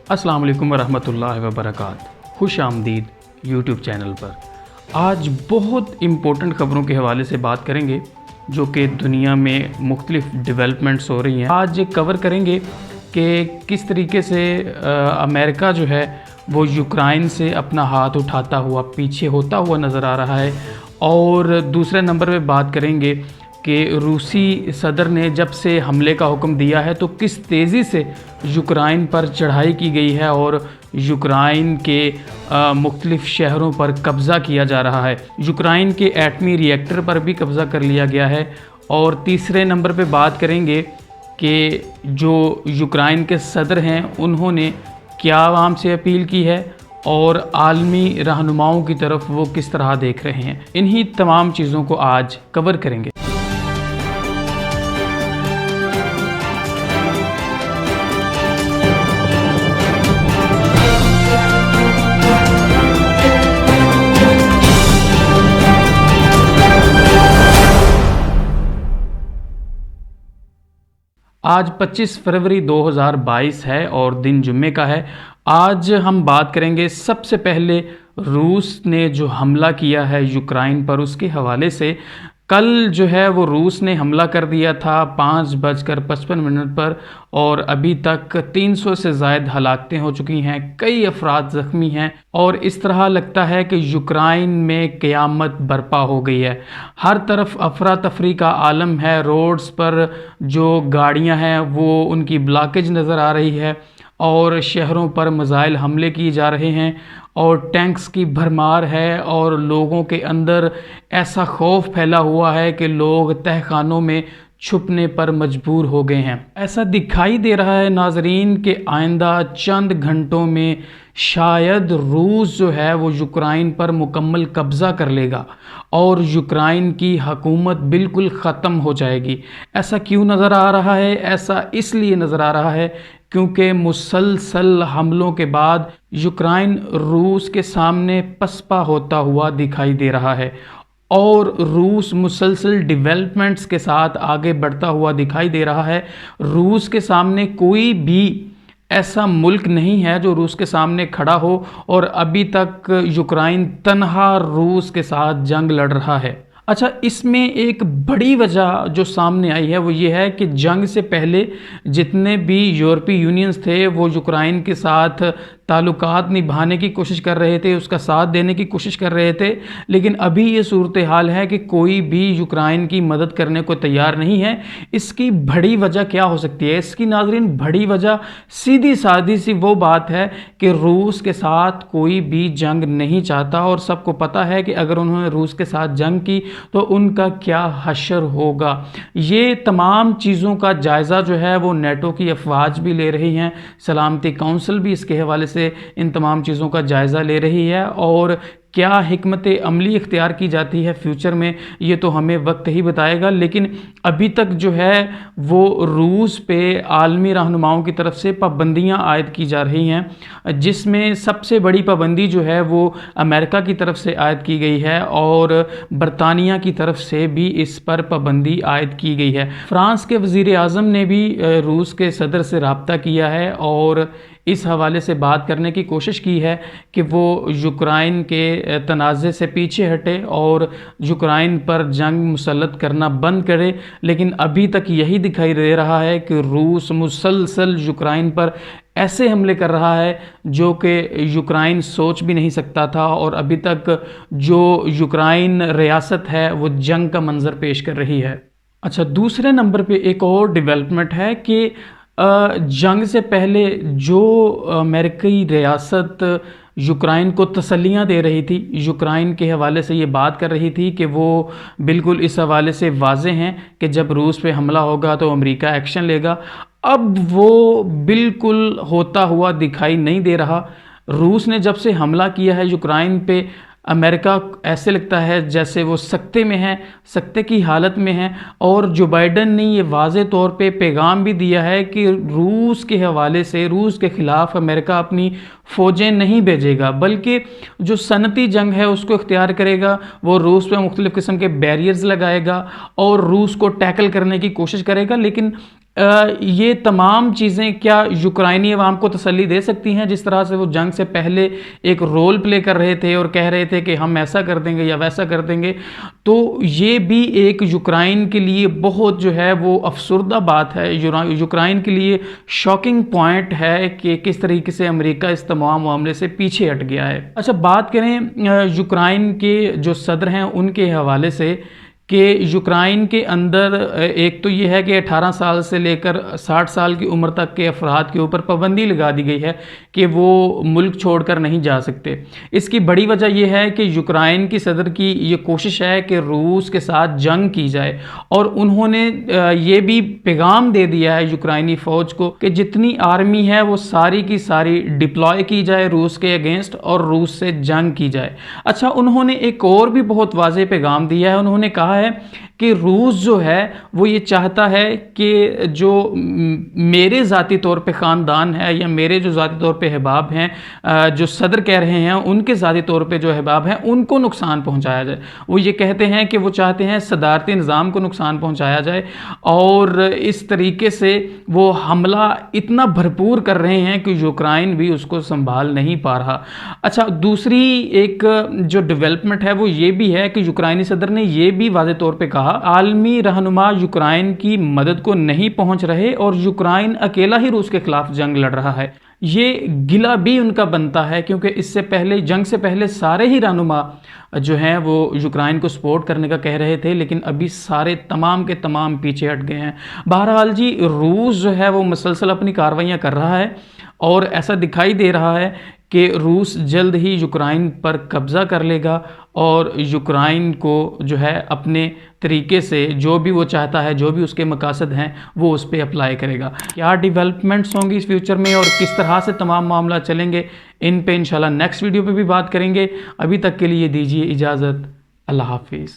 अस्सलाम वालेकुम वरहमतुल्लाहि वबरकातुहू। खुश आमदीद यूट्यूब चैनल पर। आज बहुत इम्पोर्टेंट ख़बरों के हवाले से बात करेंगे जो कि दुनिया में मुख्तलिफ डेवलपमेंट्स हो रही हैं। आज कवर करेंगे कि किस तरीके से अमेरिका जो है वो यूक्रेन से अपना हाथ उठाता हुआ पीछे होता हुआ नज़र आ रहा है। और दूसरे नंबर पे बात करेंगे कि रूसी सदर ने जब से हमले का हुक्म दिया है तो किस तेज़ी से यूक्रेन पर चढ़ाई की गई है और यूक्रेन के मुख्तलिफ शहरों पर कब्ज़ा किया जा रहा है। यूक्रेन के एटमी रिएक्टर पर भी कब्ज़ा कर लिया गया है। और तीसरे नंबर पे बात करेंगे कि जो यूक्रेन के सदर हैं उन्होंने क्या आवाम से अपील की है और आलमी रहनुमाओं की तरफ वो किस तरह देख रहे हैं। इन्हीं तमाम चीज़ों को आज कवर करेंगे। आज 25 फरवरी 2022 है और दिन जुम्मे का है। आज हम बात करेंगे सबसे पहले रूस ने जो हमला किया है यूक्रेन पर उसके हवाले से। कल जो है वो रूस ने हमला कर दिया था 5:55 पर और अभी तक 300 से ज़ायद हलाकतें हो चुकी हैं, कई अफराद ज़ख्मी हैं और इस तरह लगता है कि यूक्रेन में क़यामत बर्पा हो गई है। हर तरफ अफरा तफरी का आलम है। रोड्स पर जो गाड़ियां हैं वो उनकी ब्लॉकेज नज़र आ रही है और शहरों पर मिसाइल हमले किए जा रहे हैं और टैंक्स की भरमार है और लोगों के अंदर ऐसा खौफ फैला हुआ है कि लोग तहखानों में छुपने पर मजबूर हो गए हैं। ऐसा दिखाई दे रहा है नाजरीन के आइंदा चंद घंटों में शायद रूस जो है वो यूक्रेन पर मुकम्मल कब्ज़ा कर लेगा और यूक्रेन की हुकूमत बिल्कुल ख़त्म हो जाएगी। ऐसा क्यों नज़र आ रहा है? ऐसा इसलिए नज़र आ रहा है क्योंकि मुसलसल हमलों के बाद यूक्रेन रूस के सामने पसपा होता हुआ दिखाई दे रहा है और रूस मुसलसल डेवलपमेंट्स के साथ आगे बढ़ता हुआ दिखाई दे रहा है। रूस के सामने कोई भी ऐसा मुल्क नहीं है जो रूस के सामने खड़ा हो और अभी तक यूक्रेन तन्हा रूस के साथ जंग लड़ रहा है। अच्छा, इसमें एक बड़ी वजह जो सामने आई है वो ये है कि जंग से पहले जितने भी यूरोपीय यूनियंस थे वो यूक्रेन के साथ ताल्लुकात निभाने की कोशिश कर रहे थे, उसका साथ देने की कोशिश कर रहे थे, लेकिन अभी ये सूरत हाल है कि कोई भी यूक्रेन की मदद करने को तैयार नहीं है। इसकी बड़ी वजह क्या हो सकती है? इसकी नाज़रीन बड़ी वजह सीधी सादी सी वो बात है कि रूस के साथ कोई भी जंग नहीं चाहता और सबको पता है कि अगर उन्होंने रूस के साथ जंग की तो उनका क्या हशर होगा। ये तमाम चीज़ों का जायज़ा जो है वो नेटो की अफवाज भी ले रही हैं, सलामती काउंसिल भी इसके हवाले से इन तमाम चीज़ों का जायज़ा ले रही है और क्या हिकमत अमली इख्तियार की जाती है फ्यूचर में ये तो हमें वक्त ही बताएगा। लेकिन अभी तक जो है वो रूस पे आलमी रहनुमाओं की तरफ से पाबंदियां आयद की जा रही हैं, जिसमें सबसे बड़ी पाबंदी जो है वो अमेरिका की तरफ से आयद की गई है और बरतानिया की तरफ से भी इस पर पाबंदी आयद की गई है। फ्रांस के वज़ीर आज़म ने भी रूस के सदर से रब्ता किया है और इस हवाले से बात करने की कोशिश की है कि वो यूक्रेन के तनाज़े से पीछे हटे और यूक्रेन पर जंग मुसल्लत करना बंद करे। लेकिन अभी तक यही दिखाई दे रहा है कि रूस मुसलसल यूक्रेन पर ऐसे हमले कर रहा है जो कि यूक्रेन सोच भी नहीं सकता था और अभी तक जो यूक्रेन रियासत है वो जंग का मंजर पेश कर रही है। अच्छा, दूसरे नंबर पे एक और डेवलपमेंट है कि जंग से पहले जो अमेरिकी रियासत यूक्रेन को तसल्लियाँ दे रही थी, यूक्रेन के हवाले से ये बात कर रही थी कि वो बिल्कुल इस हवाले से वाज़े हैं कि जब रूस पे हमला होगा तो अमेरिका एक्शन लेगा, अब वो बिल्कुल होता हुआ दिखाई नहीं दे रहा। रूस ने जब से हमला किया है यूक्रेन पे अमेरिका ऐसे लगता है जैसे वो सकते में है, सकते की हालत में है और जो बाइडन ने ये वाज़े तौर पे पैगाम भी दिया है कि रूस के हवाले से रूस के ख़िलाफ़ अमेरिका अपनी फ़ौजें नहीं भेजेगा बल्कि जो सनती जंग है उसको इख्तियार करेगा। वो रूस पे मुख्तलिफ़ किस्म के बैरियर्स लगाएगा और रूस को टैकल करने की कोशिश करेगा। लेकिन ये तमाम चीज़ें क्या यूक्राइनी अवाम को तसल्ली दे सकती हैं? जिस तरह से वो जंग से पहले एक रोल प्ले कर रहे थे और कह रहे थे कि हम ऐसा कर देंगे या वैसा कर देंगे, तो ये भी एक यूक्राइन के लिए बहुत जो है वो अफसरदा बात है। यूक्राइन के लिए शॉकिंग पॉइंट है कि किस तरीके से अमेरिका इस तमाम मामले से पीछे हट गया है। अच्छा, बात करें यूक्राइन के जो सदर हैं उनके हवाले से कि यूक्राइन के अंदर एक तो ये है कि 18 साल से लेकर 60 साल की उम्र तक के अफराद के ऊपर पाबंदी लगा दी गई है कि वो मुल्क छोड़कर नहीं जा सकते। इसकी बड़ी वजह यह है कि यूक्राइन की सदर की ये कोशिश है कि रूस के साथ जंग की जाए, और उन्होंने ये भी पैगाम दे दिया है यूक्राइनी फ़ौज को कि जितनी आर्मी है वो सारी की सारी डिप्लॉय की जाए रूस के अगेंस्ट और रूस से जंग की जाए। अच्छा, उन्होंने एक और भी बहुत वाज़ेह पैगाम दिया है। उन्होंने कहा है कि रूस जो है वो ये चाहता है कि जो मेरे ज़ाती तौर पे ख़ानदान है या मेरे जो ज़ाती तौर पे अहबाब हैं, जो सदर कह रहे हैं उनके ज़ाती तौर पे जो अहबाब हैं उनको नुकसान पहुंचाया जाए। वो ये कहते हैं कि वो चाहते हैं सदारती निज़ाम को नुकसान पहुंचाया जाए, और इस तरीके से वो हमला इतना भरपूर कर रहे हैं कि यूक्राइन भी उसको संभाल नहीं पा रहा। अच्छा, दूसरी एक जो डेवलपमेंट है वो ये भी है कि यूक्राइनी सदर ने ये भी वाज़े तौर पे कहा आलमी रहनुमा यूक्राइन की मदद को नहीं पहुंच रहे और यूक्राइन अकेला ही रूस के खिलाफ जंग लड़ रहा है। ये गिला भी उनका बनता है क्योंकि इससे पहले, जंग से पहले सारे ही रहनुमा जो हैं वो यूक्राइन को सपोर्ट करने का कह रहे थे, लेकिन अभी सारे तमाम के तमाम पीछे हट गए हैं। बहरहाल जी, रूस जो है वो मुसलसल अपनी कार्रवाइयाँ कर रहा है और ऐसा दिखाई दे रहा है कि रूस जल्द ही यूक्राइन पर कब्ज़ा कर लेगा और यूक्राइन को जो है अपने तरीके से जो भी वो चाहता है, जो भी उसके मकासद हैं, वो उस पर अप्लाई करेगा। क्या डेवलपमेंट्स होंगी इस फ्यूचर में और किस तरह से तमाम मामला चलेंगे, इन पे इंशाल्लाह नेक्स्ट वीडियो पे भी बात करेंगे। अभी तक के लिए दीजिए इजाज़त। अल्लाह हाफिज़।